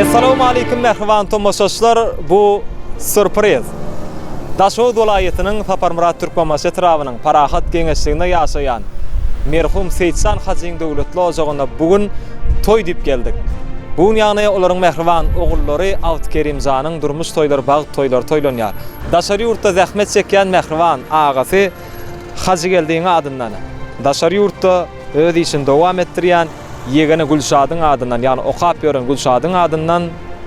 Assalamu alaykum mehriban tomoşaçlar, bu sürpriz. Daşow welaýatynyň Saparmurat Türkmenbaş etrawynyň Parahat geňeşliginde ýaşaýan merhum Seyitsan Hasyň döwletli ojagyna bugün toý dip geldik. Bugün ýagny olaryň mehriban ogullary Awtkerimzanyň durmuş toýlary bag toýlar toýlanýar. Daşary ýurtda zähmet çekýän mehriban agasy Hacı geldiğine adından. Daşary ýurtda öz işini dowam etdirýän Yegene Gülşadyň adından, ýani okap ýören Gülşadyň adından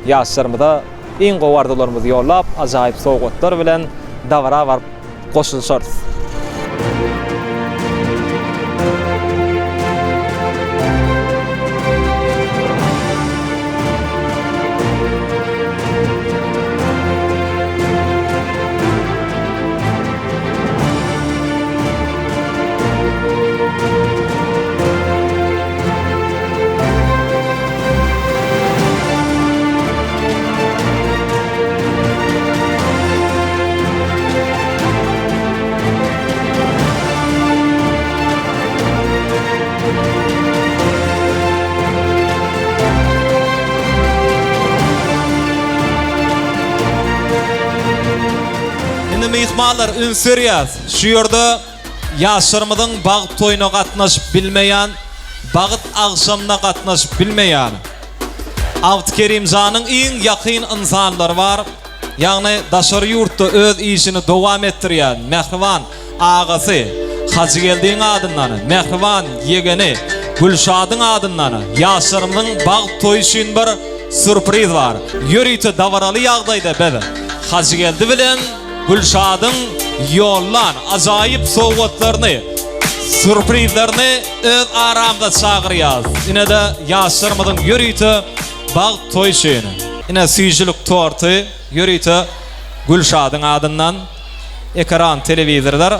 ýaşlarymyza iň gowardylarymyzy ýollap, ajaýyp sowgatlar bilen dawara baryp goşulşarys. Mehmanlar ünsürýär. Şu ýerde ýaşlarymyzyň bag toýuna gatnaşyp bilmeýän, bagyt agşamna gatnaşyp bilmeýän Awtkerimzanyň iň ýakyn insanlary bar. Ýagny daşary ýurtda öz işini dowam etdirýän mehriban agasy Hacı geldiğine adından, mehriban yegeni Gülşadyň adından ýaşlarymyzyň bag toýy üçin bir sürpriz bar. Ýörüýte dawaraly ýagdaýda bebe Hacı geldi bilen Gülşadyň ýollan ajaýyp sowgatlaryny, sürprizlerini öz aramda çagyrýar. Ine de ýaşlarymyzyň ýörüýte bag toýşyny. Ine süýjilik torty ýörüýte Gülşadyň adından ekran telewizorlar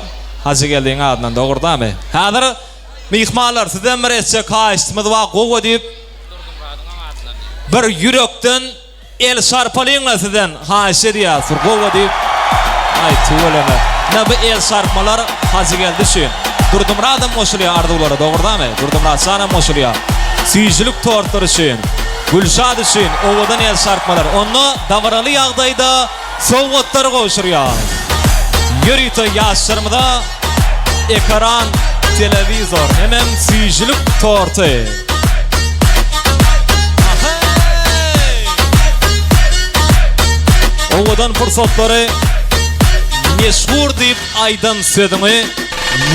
Hacı geldiğine adından dogurdamy. Häzir mehmanlar sizden bir etçe kaýştymyz we gowa diýip bir ýürekden el şarpalyňla sizden haýş edýär. Gowa diýip ay tuwalama. Ne bu el sarpmalar Hacı geldi şu. Durdumradan moşulya ardulara dogurdamy. Durdumra sana moşulya. Süýjilik tortları şu. Gülşad üçün owadan el sarpmalar. Onu dawaraly ýagdaýda sowgatlar goşurýar. Ýörüýte ýaşlarymyza ekran telewizor hemem süýjilik torty. Owadan fursatlary meşhur dip aydın södümü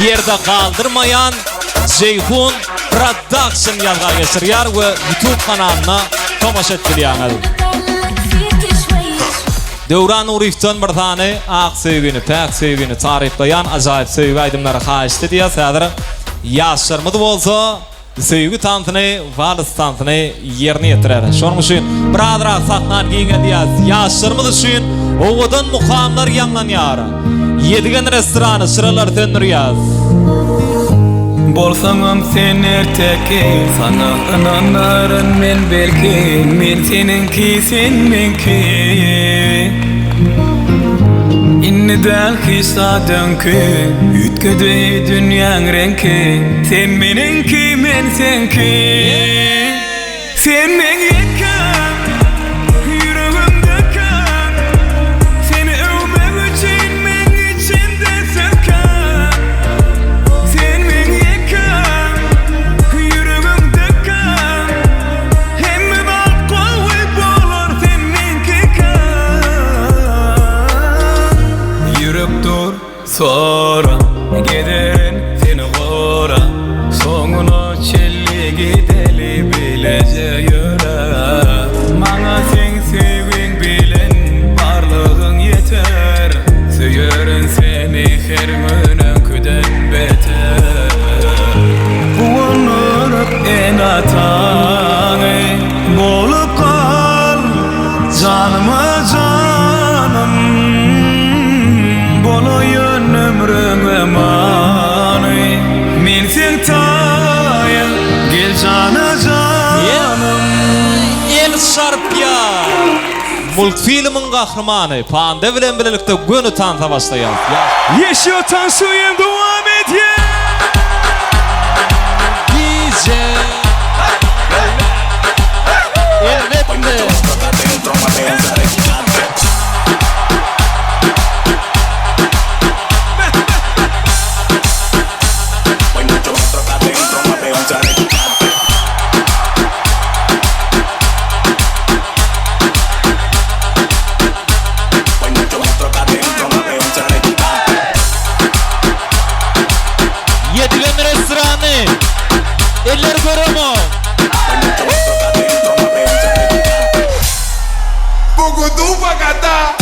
yerde kaldırmayan Ceyhun Production yazga geçirýär we YouTube kanalyna tomaşa etdirýär. Döwran Uriftan bir tane ak sevgini, pek sevgini tariflayan ajaýyp sevgi aýdymlary haýyş edýär. Häzir ýaşlarymyz bolsa sevgi tantyny, wals tantyny ýerine ýetirer. Şonuň üçin biradara sahnan giňelýär. Ýaşlarymyz üçin owadan mukamlar ýanlanýar. Yedigen restorany sıralar döndürýär. Bolsaňam sen erteki, sana inanaryn men belki, men seninki sen menki. Inni belki sadınki, ütküdü dünýäň renki, sen meninki men senki. Sen men ýekem, ýüregimde kam, seni öwmek üçin men içimde sökem. Sen men ýekem, ýüregimde kam, hemme bak gowy bolar sen menki kam. Yürek dur sonra giderin seni gora, soňuna çelli gideli bilece ýöre. Maňa sen sevgiň bilen barlygyň ýeter, süýerin seni her günen küden beter. Buňurup enataňy bolup kal, janyma janym, bolaýyn ömrüňe many. Men sen taýyň gel jana janym. El şarpýar. Multfilmiň gahrymany Panda bilen birlikde gönü tanta başlaýar. Ýeşil Tansuýem dowam edýär. DJ Yedilen restoranı eller görüyor. Bugudu bagata.